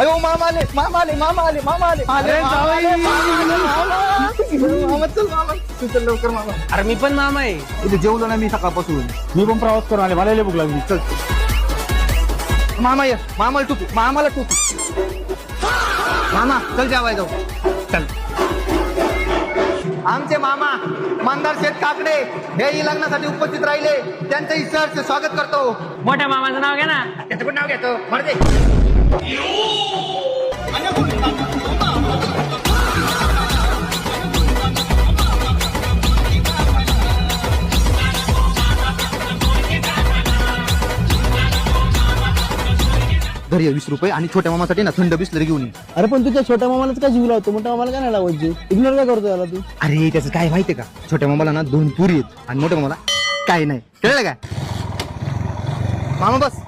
अयो मामा आले मामा आले मामा आले मामा आले अरे जावई. मामा चल मामा तू चल लवकर मामा. अरे मी पण मामा आहे. इथे जेवलो ना मी सकाळपासून. मी पण प्रवास करून आले, मला लय भूक लागली. चल मामा ये मामाला टोपी मामाला टोपी. मामा चल जेवाय जाऊ. चल आमचे मामा मंदार शेठ काकडे हेही लग्नासाठी उपस्थित राहिले. त्यांचंही सहर्ष स्वागत करतो. मोठ्या मामाचं नाव घ्या ना. त्याचं पण नाव घेतो मर्दे. घरी 20 रुपये आणि छोट्या मामासाठी ना थंड बिस्लरी घेऊन ये. अरे पण तुझ्या छोट्या मामालाच काय जीव लावतो, मोठ्या मामाला काय नाही लावत जीव? इग्नोर काय करतो याला तू? अरे त्याचं काय माहितीये का, छोट्या मामाला ना 2 पुरी आहेत आणि मोठ्या मामाला काय नाही. कळलं काय मामा? बस